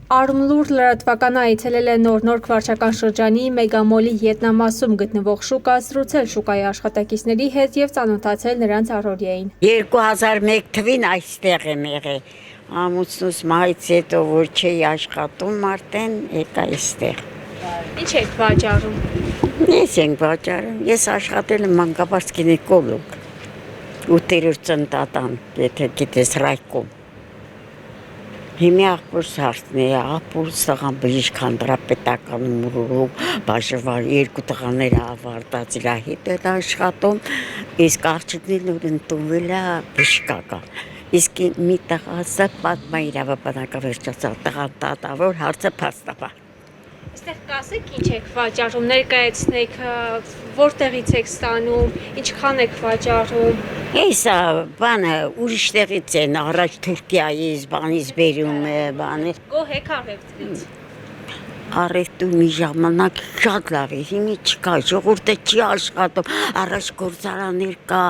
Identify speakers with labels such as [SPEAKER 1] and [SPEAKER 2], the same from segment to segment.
[SPEAKER 1] Արմլուր լրատվականը այցելել է նոր վարչական շրջանի Մեգամոլի ետնամասում գտնվող շուկա, զրուցել շուկայի աշխատակիցների հետ եւ ծանոթացել նրանց առօրյային։
[SPEAKER 2] 2001 թվին այստեղ եմ եղել, ամուսնուս մահից հետո որ չէի աշխատում արդեն եկա այստեղ։
[SPEAKER 1] Ինչ եք վաճառում։
[SPEAKER 2] Ես ենք վաճառում, ես աշխատել եմ մանկաբարձ գինեկոլոգ, 8-րդ ծննդատան, եթե գիտես ռայկոմ։ Հիմի աղբորս հարցն է, աղբորս տղան բժիշկ հանրապետականում ուրուրով, բաժվար 2 տղաները ավարտած իրա հետ էլ աշխատում, իսկ աղջիկներն որ ընդունվել է բժշկական։ Իսկ մի տղասը պատմա իրավաբանակավերջացավ, տղան դատավոր, հարցը փաստաբան։
[SPEAKER 1] Այստեղ կասեք ինչ եք վաճառում, ներկայացնեք, որտեղից եք ստանում, ինչքան եք վաճառում։
[SPEAKER 2] Հեսա բանը ուրիշ տեղից են, առաջ Թուրքիայից, բանից բերում է, բանը։
[SPEAKER 1] Գոհ եք առևտրից։
[SPEAKER 2] Առևտուր մի ժամանակ շատ լավ է, հիմի չկա, ժողովուրդը չի աշխատում, առաջ գործարաններ կա,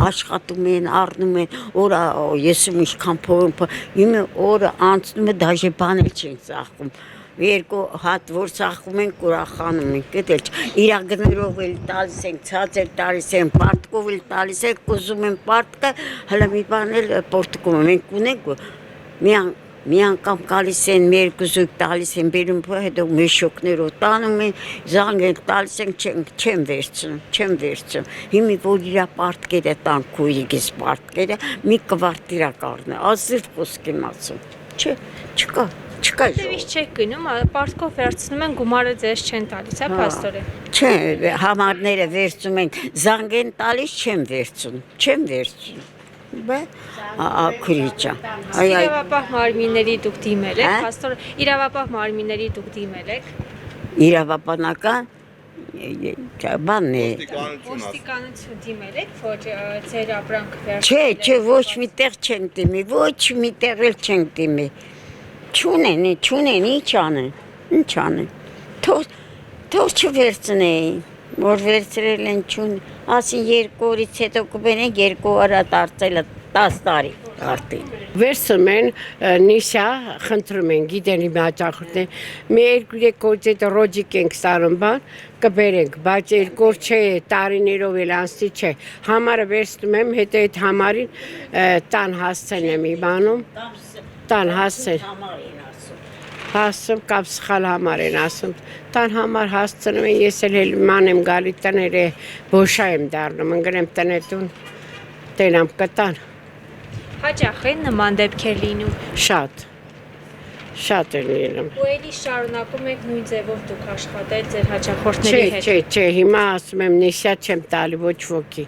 [SPEAKER 2] աշխատում են, առնում են, օրը ես ինչքան փող, հիմա օրը անցնում է, դաժե բան էլ չեն ծախում։ Երկու հատ որ ծախում են, ուրախանում են, գտել իրագներով էլ տալիս են, ցածր տալիս են, պարտկով էլ տալիս են, կուզում են պարտկը, հələ մի բան էլ պորտկում են, մենք ունենք մի անգամ գալիս են, մեր գուզուկ տալիս են, բերում հետո մեշոկներով տանում են, զանգ են տալիս են, չեմ վերցնում, հիմի որ իրա պարտկերը տան քույրիկիս պարտկերը, մի կվարտիրա կառնե, ազնիվ խոսք եմ ասում, չկա
[SPEAKER 1] Դեվից չեք գնում, պարտքով վերցնում են, գումարը ձեզ չեն տալիս, հա փաստորեն։
[SPEAKER 2] Չէ, համարները վերցում են, զանգ են տալիս, չեմ վերցնում։ Բա քրիճա։
[SPEAKER 1] Իրավապահ մարմինների դուք դիմել եք, փաստորեն, իրավապահ մարմինների դուք դիմել եք։
[SPEAKER 2] Իրավաբանական բանն է։
[SPEAKER 1] Ոստիկանություն դիմել եք, որ ձեր ապրանքը վերցնել։
[SPEAKER 2] Չէ, ոչ մի տեղ չենք դիմի, ոչ մի տեղ էլ չենք դիմի։ Չունեն, ինչ անեն, թող չվերցնեին, որ վերցրել են չուն, ասին 2 օրից հետո կբերեն 2 օր դարձել 10 տարի արդեն։
[SPEAKER 3] Վերցում են նիսա, խնդրում են, գիտեն իմ հաճախորդներ, մի 2-3 օրից հետո ռոջիկ ենք ստանում բան, կբերենք, բայց 2 օր չէ, տարիներով էլ անցի չէ, համարը վերցնում եմ, հետո այդ համարին տան հասցեն եմ իմանում, տան հասցում կամ սխալ համար են ասում, տան համար հասցնում են, ես էլ ման եմ գալի տները բոշա եմ դառնում, ընգրեմ տնետուն, տենամ կտան։
[SPEAKER 1] Հաճախ են նման դեպքեր լինում։
[SPEAKER 3] Շատ են լինում։
[SPEAKER 1] Ու էլի շարունակում եք նույն ձևով դուք աշխատել ձեր հաճախորդների հետ։
[SPEAKER 3] Չէ, հիմա ասում եմ նիսա չեմ տալի ոչ ոքի։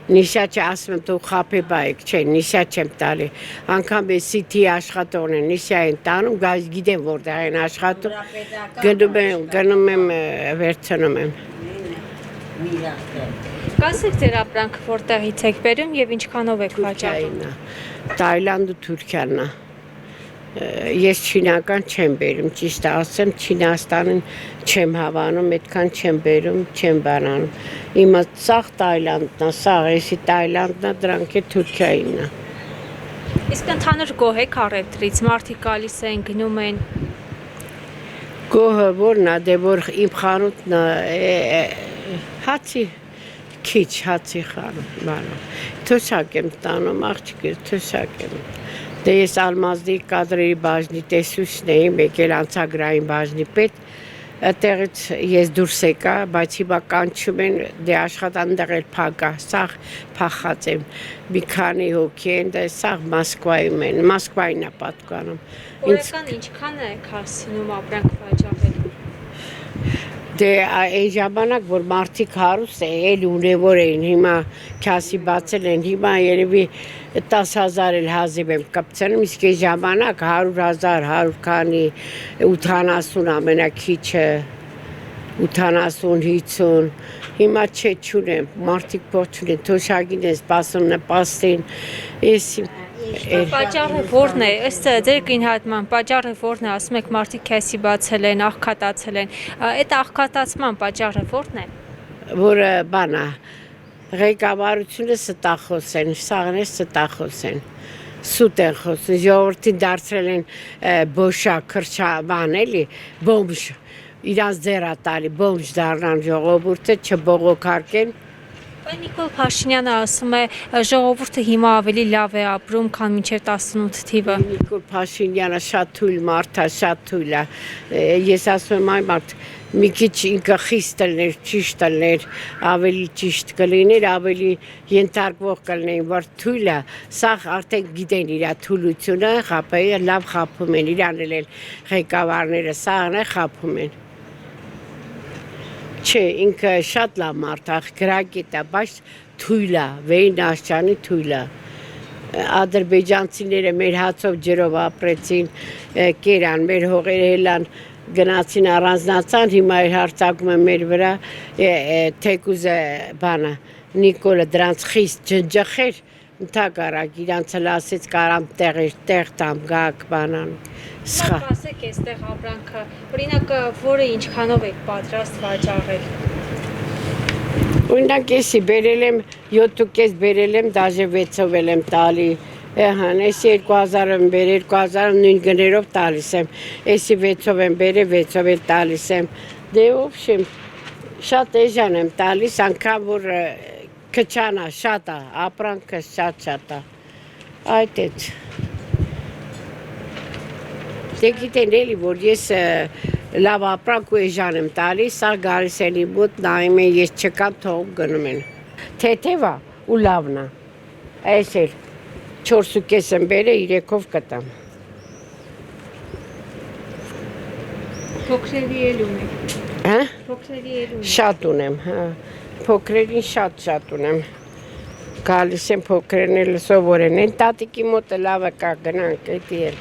[SPEAKER 3] Նիսա ասում եմ դու խափե բայեք, չէ, նիսա չեմ տալի, անգամ է սիթի աշխատողն են, նիսա են տանում, գիտեմ որտեղ են աշխատում, գնում եմ, վերցնում եմ։
[SPEAKER 1] Կասեք ձեր ապրանքը որտեղից եք բերում եւ ինչքանով եք վաճառում։
[SPEAKER 3] Թայլանդը, Թուրքիանն է։ Ես չինական չեմ բերում, ճիշտ ասեմ, Չինաստանին չեմ հավանում, այդքան չեմ բերում, չեմ բանանում։ Իմը սաղ Թայլանդն է, սաղ էսի Թայլանդն է, դրանք է Թուրքիայինն է։
[SPEAKER 1] Իսկ ընդհանուր գոհ եք առևտրից, մարդիկ գալիս են, գնում են։
[SPEAKER 3] Գոհը որն է, դե որ իմ խանութն է, հացի քիչ հացի խանութ, թոսակ եմ տանում, աղջիկս թոսակ եմ։ Դե ես Ալմազդի կադրերի բաժնի տեսուչն էի, մեկ էլ անցագրային բաժնի պետ, այդտեղից ես դուրս եկա, բայց հիմա կանչում են, դե աշխատանքներ էլ փակա, սաղ փախած եմ, մի քանի հոգի են, դե սաղ Մոսկվայում են, Մոսկվային է պատկանում։
[SPEAKER 1] Օրական ինչքան է հասնում ապրանք վաճառել։
[SPEAKER 3] Դե այն ժամանակ, որ մարդիկ հարուստ է, էլ ունևոր էին, հիմա քասի բացել են, հիմա երևի 10,000 էլ հազիվ եմ կպցնում, իսկ այն ժամանակ 100,000, 100 քանի, 80 ամենակիչը, 80, 50, հիմա չէ չունեմ, մարդիկ փող չունեն, թոշակին են սպասում նպաստին, ես
[SPEAKER 1] Պատճառը որն է, ըստ ձեր գնահատման, պատճառը որն է, ասում եք մարդիկ քեսի բացել են, աղքատացել են, այդ աղքատացման պատճառը որն է։
[SPEAKER 3] Որը բանա, ղեկավարությունը ստախոս են, սաղն է ստախոս են, սուտ են խոսում, ժողովրդին դարձրել են բոշա, քրչաբան էլի, բոմժ, իրանց ձեռա տալի, բոմժ դառնան ժողովուրդը, չբողոքարկեն։
[SPEAKER 1] Բայց Նիկոլ Փաշինյանը ասում է ժողովուրդը հիմա ավելի լավ է ապրում, քան մինչև 18 թիվը։
[SPEAKER 3] Նիկոլ Փաշինյանը շատ թույլ մարդ է, շատ թույլ է։ Ես ասում եմ այն մարդ մի քիչ ինքը խիստ լներ, ճիշտ լներ, ավելի ճիշտ կլիներ, ավելի ենթարկվող կլինեին, որ թույլ է, սա արդեն գիտեն իր թույլությունը, խափեը լավ խափում են, իրան էլ ղեկավարները սաղն է խափում են։ Չէ, ինքը շատ լավ մարդ է, գրագետ է, բայց թույլ է, Վեյն Աշճանի թույլ է։ Ադրբեջանցիները մեր հացով ջրով ապրեցին, կերան, մեր հողերը հելան, գնացին առանձնացան, հիմա հարձակում են մեր վրա, թեկուզը բանը, Նիկոլը դրանց խիստ ջնջխեր, ընդհակառակ իրանց էլ ասեց կարամ տեղ տամ գակ բանան։ Սխա։
[SPEAKER 1] Ասեք այստեղ ապրանքը, օրինակ որը ինչքանով եք պատրաստ վաճառել։
[SPEAKER 3] Օրինակ էսի բերել եմ 7.5 բերել եմ, դաժե 6-ով եմ տալի։ Ահան, էսի 2000 եմ բերել, 2000 նույն գներով տալիս եմ։ Էսի 6-ով եմ բերել, 6-ով էլ տալիս եմ։ Դե ոբշեմ շատ էժան եմ տալիս, անգամ որ քչանա շատ է, ապրանքը շատ է։ Այդ է։ Դե գիտեն էլի, որ ես լավ ապրանք ու էժան եմ տալիս, սա գալիս են իմ մոտ, նայում են, ես չկամ, թողում գնում են։ Թեթև է ու լավն է։ Այս էլ 4.5 եմ բերել, 3-ով կտամ։
[SPEAKER 1] Փոքրերի էլ ունեք։
[SPEAKER 3] Հա?
[SPEAKER 1] Փոքրերի էլ ունեք։
[SPEAKER 3] Շատ ունեմ, հա։ Փոքրերին շատ ունեմ։ Գալիս են փոքրերն էլ սովորեն, են տատիկի մոտը լավը կա գնանք, էդի էլ։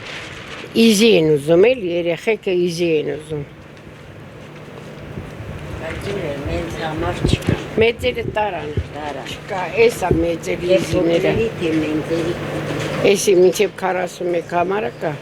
[SPEAKER 3] Իզի են ուզում էլի, երեխեքը իզի են ուզում։
[SPEAKER 2] Մեծ համար չկա։
[SPEAKER 3] Մեծերը տարան։ Չկա, էս է մեծերի իզիները։ Էսի մինչև 41 համարը կա։